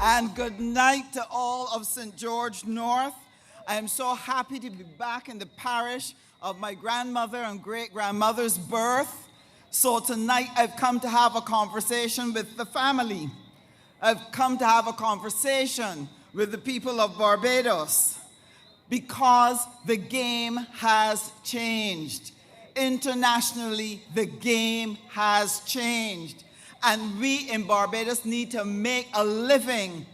And good night to all of St. George North. I am so happy to be back in the parish of my grandmother and great-grandmother's birth. So tonight I've come to have a conversation with the family. I've come to have a conversation with the people of Barbados because the game has changed. Internationally, the game has changed. And we in Barbados need to make a living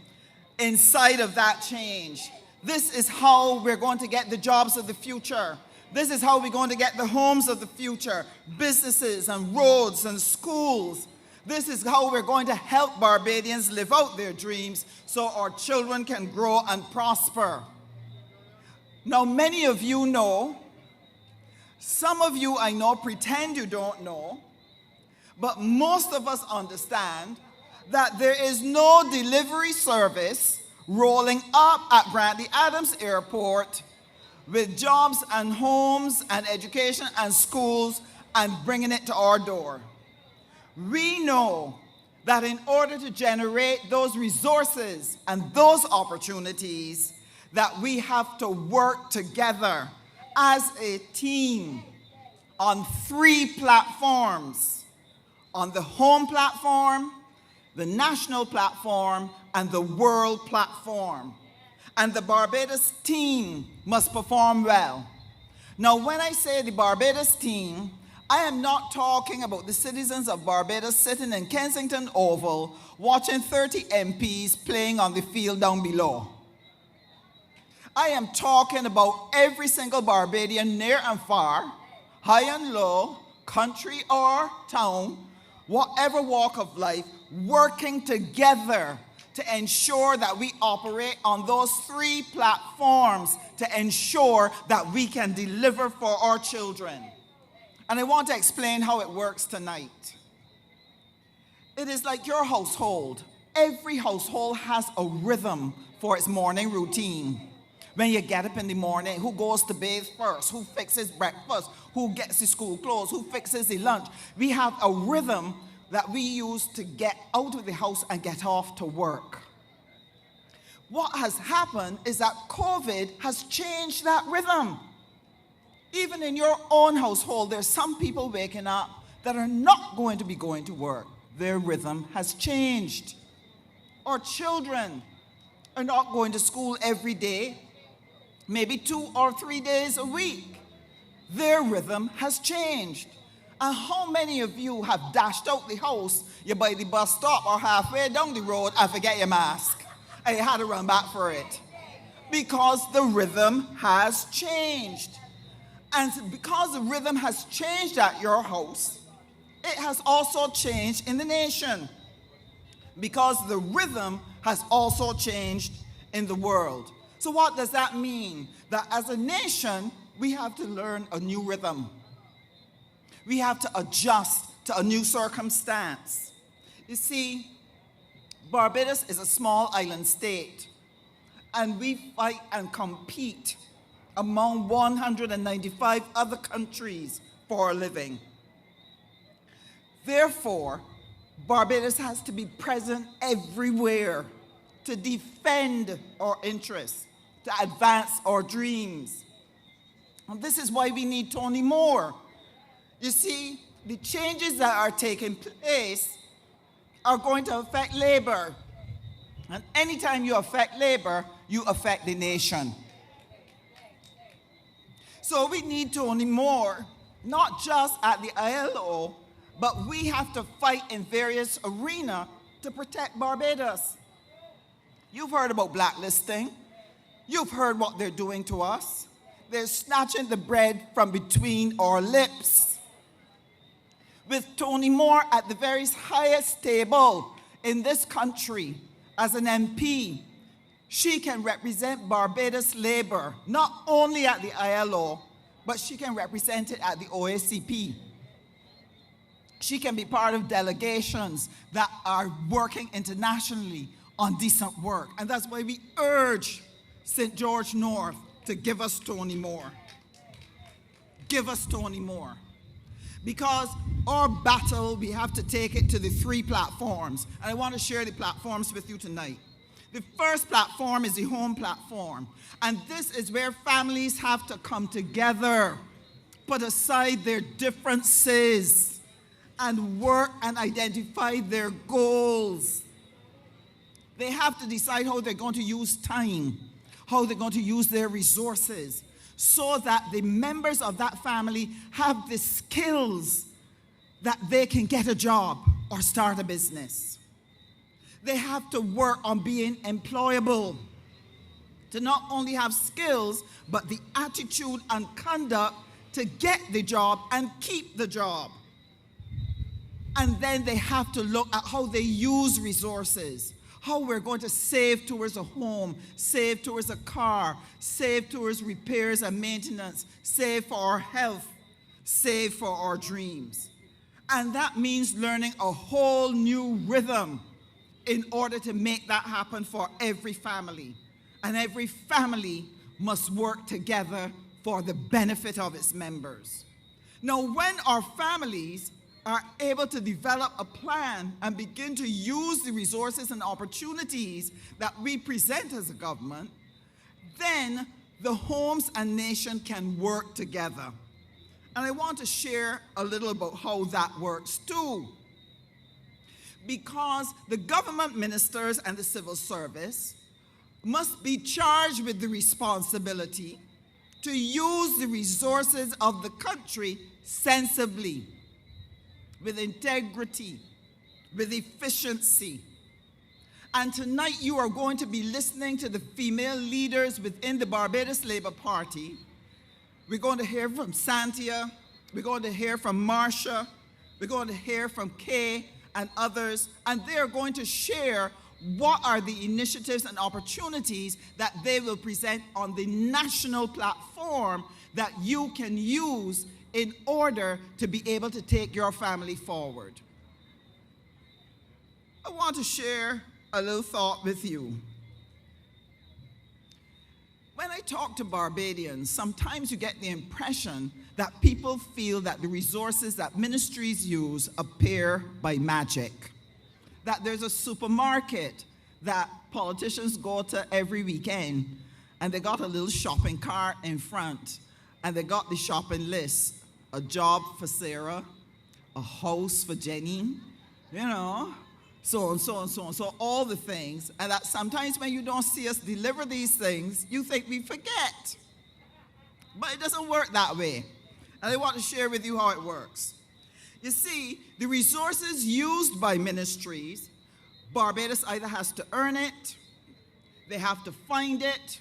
inside of that change. This is how we're going to get the jobs of the future. This is how we're going to get the homes of the future, businesses and roads and schools. This is how we're going to help Barbadians live out their dreams so our children can grow and prosper. Now, many of you know, some of you I know pretend you don't know, but most of us understand that there is no delivery service rolling up at Brantley Adams Airport with jobs and homes and education and schools and bringing it to our door. We know that in order to generate those resources and those opportunities, that we have to work together as a team on 3 platforms: on the home platform, the national platform, and the world platform. And the Barbados team must perform well. Now, when I say the Barbados team, I am not talking about the citizens of Barbados sitting in Kensington Oval watching 30 MPs playing on the field down below. I am talking about every single Barbadian near and far, high and low, country or town, whatever walk of life, working together to ensure that we operate on those 3 platforms to ensure that we can deliver for our children. And I want to explain how it works tonight. It is like your household. Every household has a rhythm for its morning routine. When you get up in the morning, who goes to bathe first, who fixes breakfast, who gets the school clothes, who fixes the lunch. We have a rhythm that we use to get out of the house and get off to work. What has happened is that COVID has changed that rhythm. Even in your own household, there's some people waking up that are not going to be going to work. Their rhythm has changed. Our children are not going to school every day, maybe 2 or 3 days a week. Their rhythm has changed. And how many of you have dashed out the house, you're by the bus stop or halfway down the road and forget your mask, and you had to run back for it? Because the rhythm has changed. And because the rhythm has changed at your house, it has also changed in the nation. Because the rhythm has also changed in the world. So what does that mean? That as a nation, we have to learn a new rhythm. We have to adjust to a new circumstance. You see, Barbados is a small island state, and we fight and compete among 195 other countries for a living. Therefore, Barbados has to be present everywhere to defend our interests, to advance our dreams. And this is why we need Tony Moore. You see, the changes that are taking place are going to affect labor. And anytime you affect labor, you affect the nation. So we need Tony Moore, not just at the ILO, but we have to fight in various arenas to protect Barbados. You've heard about blacklisting. You've heard what they're doing to us. They're snatching the bread from between our lips. With Tony Moore at the very highest table in this country as an MP, she can represent Barbados labor, not only at the ILO, but she can represent it at the OACP. She can be part of delegations that are working internationally on decent work. And that's why we urge St. George North to give us Tony Moore. Give us Tony Moore. Because our battle, we have to take it to the 3 platforms. And I want to share the platforms with you tonight. The first platform is the home platform. And this is where families have to come together, put aside their differences, and work and identify their goals. They have to decide how they're going to use time, how they're going to use their resources, so that the members of that family have the skills that they can get a job or start a business. They have to work on being employable, to not only have skills, but the attitude and conduct to get the job and keep the job. And then they have to look at how they use resources, how we're going to save towards a home, save towards a car, save towards repairs and maintenance, save for our health, save for our dreams. And that means learning a whole new rhythm in order to make that happen for every family. And every family must work together for the benefit of its members. Now, when our families are able to develop a plan and begin to use the resources and opportunities that we present as a government, then the homes and nation can work together. And I want to share a little about how that works too. Because the government ministers and the civil service must be charged with the responsibility to use the resources of the country sensibly, with integrity, with efficiency. And tonight you are going to be listening to the female leaders within the Barbados Labour Party. We're going to hear from Sandra, we're going to hear from Marcia, we're going to hear from Kay and others, and they are going to share what are the initiatives and opportunities that they will present on the national platform that you can use in order to be able to take your family forward. I want to share a little thought with you. When I talk to Barbadians, sometimes you get the impression that people feel that the resources that ministries use appear by magic. That there's a supermarket that politicians go to every weekend, and they got a little shopping cart in front, and they got the shopping list. A job for Sarah, a house for Jenny, so and so and so and so, all the things. And that sometimes when you don't see us deliver these things, you think we forget. But it doesn't work that way. And I want to share with you how it works. You see, the resources used by ministries, Barbados either has to earn it, they have to find it,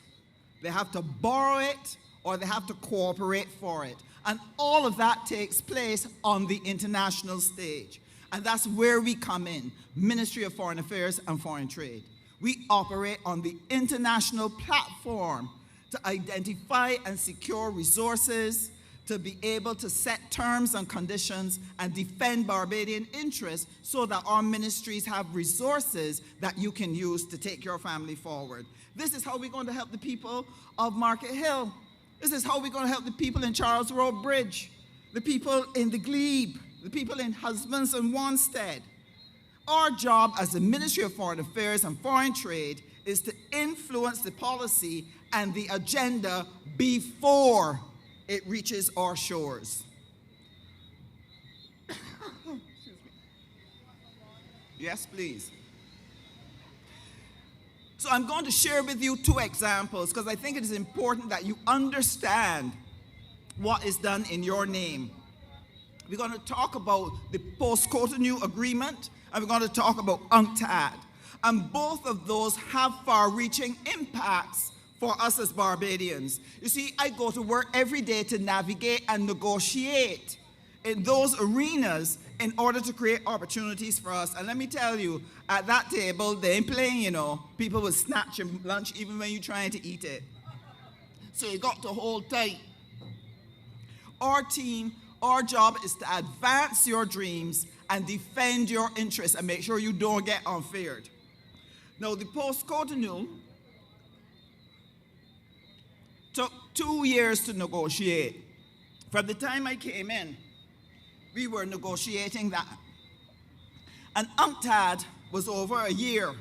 they have to borrow it, or they have to cooperate for it. And all of that takes place on the international stage. And that's where we come in, Ministry of Foreign Affairs and Foreign Trade. We operate on the international platform to identify and secure resources, to be able to set terms and conditions and defend Barbadian interests so that our ministries have resources that you can use to take your family forward. This is how we're going to help the people of Market Hill. This is how we're going to help the people in Charles Rowe Bridge, the people in the Glebe, the people in Husbands and Wanstead. Our job as the Ministry of Foreign Affairs and Foreign Trade is to influence the policy and the agenda before it reaches our shores. Yes, please. So I'm going to share with you two examples because I think it is important that you understand what is done in your name. We're going to talk about the Post-Cotonou agreement, and we're going to talk about UNCTAD. And both of those have far-reaching impacts for us as Barbadians. You see, I go to work every day to navigate and negotiate in those arenas in order to create opportunities for us. And let me tell you, at that table, they ain't playing, People will snatch your lunch even when you're trying to eat it. So you got to hold tight. Our team, our job is to advance your dreams and defend your interests and make sure you don't get unfaired. Now, the Post-Cotonou took 2 years to negotiate. From the time I came in, we were negotiating that. And UNCTAD was over a year.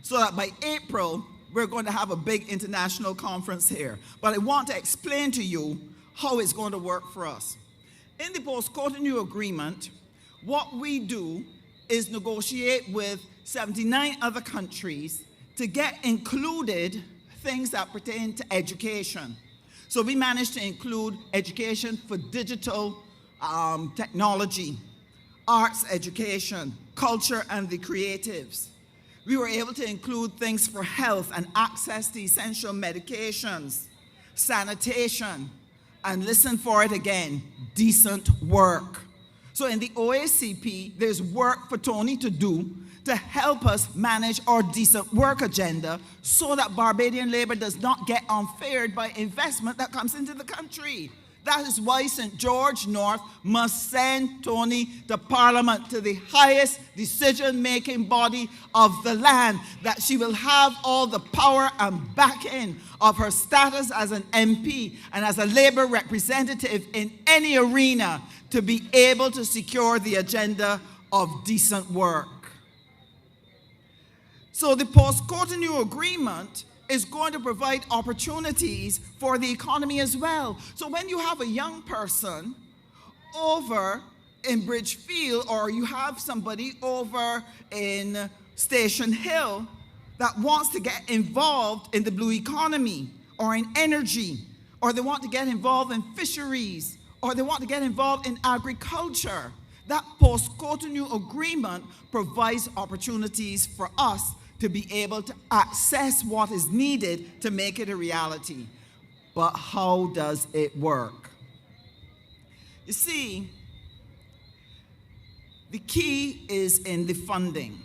so that by April, we're going to have a big international conference here. But I want to explain to you how it's going to work for us. In the Post-Cotonou agreement, what we do is negotiate with 79 other countries to get included things that pertain to education. So we managed to include education for digital technology, arts education, culture, and the creatives. We were able to include things for health and access to essential medications, sanitation, and listen for it again, decent work. So in the OACP, there's work for Tony to do to help us manage our decent work agenda so that Barbadian labor does not get unfared by investment that comes into the country. That is why St. George North must send Tony to Parliament, to the highest decision-making body of the land, that she will have all the power and backing of her status as an MP and as a labor representative in any arena to be able to secure the agenda of decent work. So the Post-Cotonou agreement is going to provide opportunities for the economy as well. So when you have a young person over in Bridgefield, or you have somebody over in Station Hill that wants to get involved in the blue economy or in energy, or they want to get involved in fisheries, or they want to get involved in agriculture, that Post-Cotonou agreement provides opportunities for us to be able to access what is needed to make it a reality. But how does it work? You see, the key is in the funding.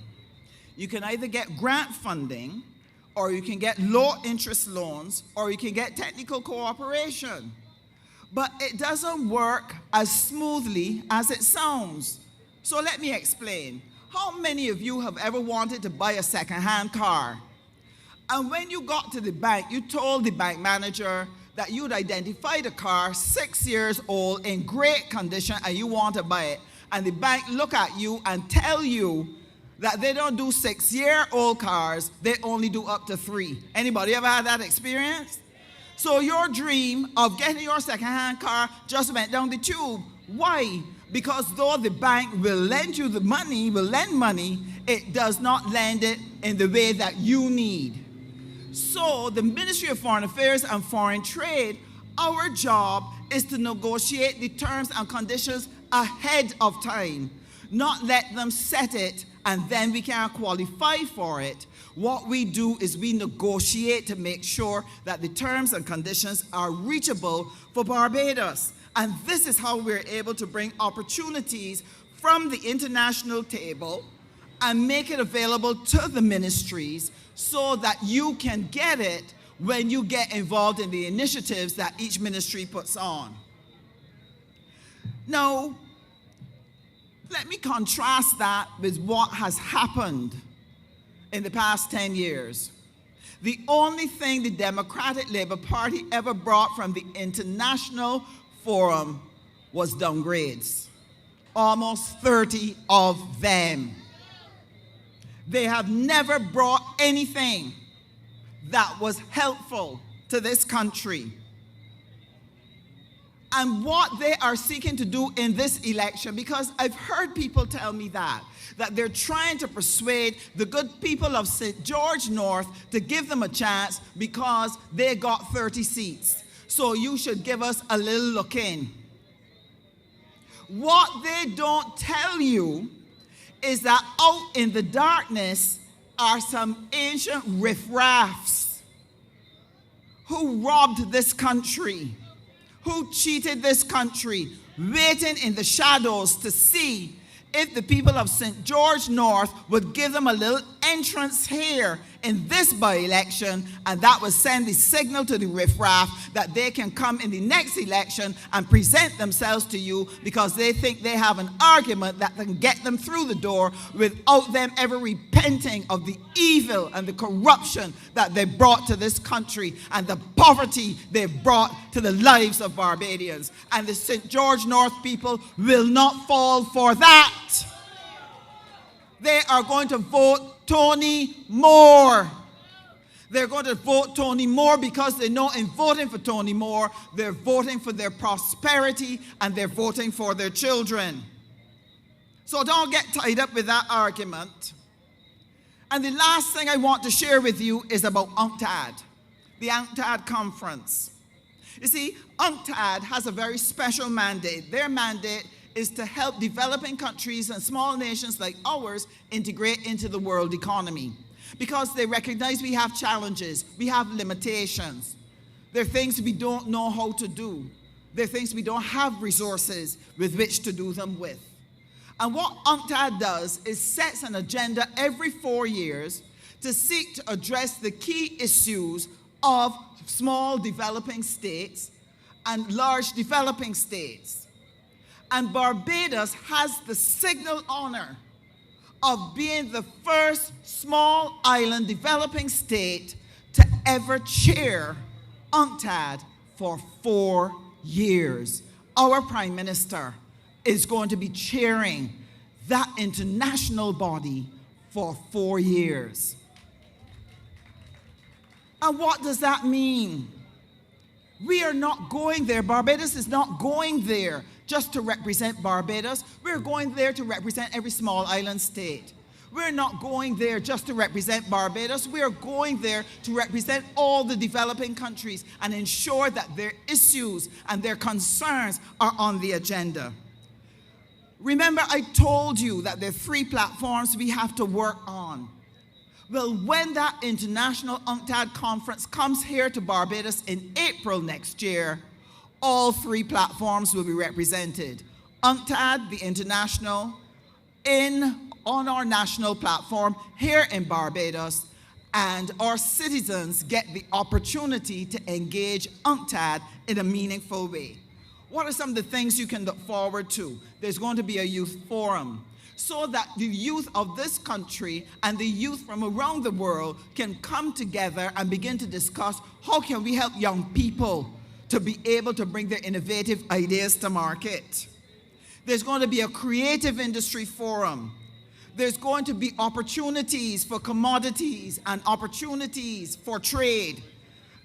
You can either get grant funding, or you can get low interest loans, or you can get technical cooperation. But it doesn't work as smoothly as it sounds. So let me explain. How many of you have ever wanted to buy a second-hand car? And when you got to the bank, you told the bank manager that you'd identified a car 6 years old in great condition and you want to buy it. And the bank look at you and tell you that they don't do 6-year-old cars, they only do up to 3. Anybody ever had that experience? So your dream of getting your second-hand car just went down the tube. Why? Because though the bank will lend you the money, will lend money, it does not lend it in the way that you need. So the Ministry of Foreign Affairs and Foreign Trade, our job is to negotiate the terms and conditions ahead of time, not let them set it and then we can't qualify for it. What we do is we negotiate to make sure that the terms and conditions are reachable for Barbados. And this is how we're able to bring opportunities from the international table and make it available to the ministries so that you can get it when you get involved in the initiatives that each ministry puts on. Now, let me contrast that with what has happened in the past 10 years. The only thing the Democratic Labour Party ever brought from the international forum was downgrades. Almost 30 of them. They have never brought anything that was helpful to this country. And what they are seeking to do in this election, because I've heard people tell me that they're trying to persuade the good people of St. George North to give them a chance because they got 30 seats. So you should give us a little look in. What they don't tell you is that out in the darkness are some ancient riffraffs who robbed this country, who cheated this country, waiting in the shadows to see if the people of St. George North would give them a little entrance here in this by-election, and that would send the signal to the riffraff that they can come in the next election and present themselves to you because they think they have an argument that can get them through the door without them ever repenting of the evil and the corruption that they brought to this country and the poverty they brought to the lives of Barbadians. And the St. George North people will not fall for that. They are going to vote Tony Moore. They're going to vote Tony Moore because they know in voting for Tony Moore, they're voting for their prosperity and they're voting for their children. So don't get tied up with that argument. And the last thing I want to share with you is about UNCTAD, the UNCTAD conference. You see, UNCTAD has a very special mandate. Their mandate is to help developing countries and small nations like ours integrate into the world economy. Because they recognize we have challenges, we have limitations. There are things we don't know how to do. There are things we don't have resources with which to do them with. And what UNCTAD does is sets an agenda every 4 years to seek to address the key issues of small developing states and large developing states. And Barbados has the signal honor of being the first small island developing state to ever chair UNCTAD for 4 years. Our Prime Minister is going to be chairing that international body for 4 years. And what does that mean? We are not going there. Barbados is not going there just to represent Barbados. We're going there to represent every small island state. We're not going there just to represent Barbados. We are going there to represent all the developing countries and ensure that their issues and their concerns are on the agenda. Remember, I told you that there are 3 platforms we have to work on. Well, when that international UNCTAD conference comes here to Barbados in April next year, all 3 platforms will be represented. UNCTAD, the international, on our national platform here in Barbados, and our citizens get the opportunity to engage UNCTAD in a meaningful way. What are some of the things you can look forward to? There's going to be a youth forum so that the youth of this country and the youth from around the world can come together and begin to discuss how can we help young people to be able to bring their innovative ideas to market. There's going to be a creative industry forum. There's going to be opportunities for commodities and opportunities for trade.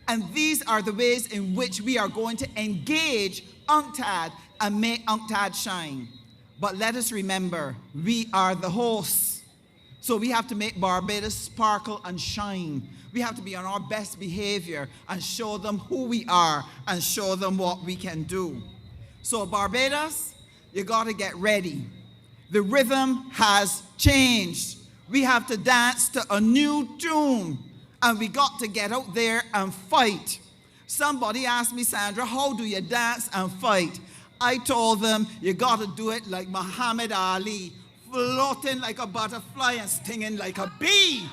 And these are the ways in which we are going to engage UNCTAD and make UNCTAD shine. But let us remember, we are the hosts. So we have to make Barbados sparkle and shine. We have to be on our best behavior and show them who we are and show them what we can do. So Barbados, you got to get ready. The rhythm has changed. We have to dance to a new tune, and we got to get out there and fight. Somebody asked me, Sandra, how do you dance and fight? I told them, you got to do it like Muhammad Ali, floating like a butterfly and stinging like a bee.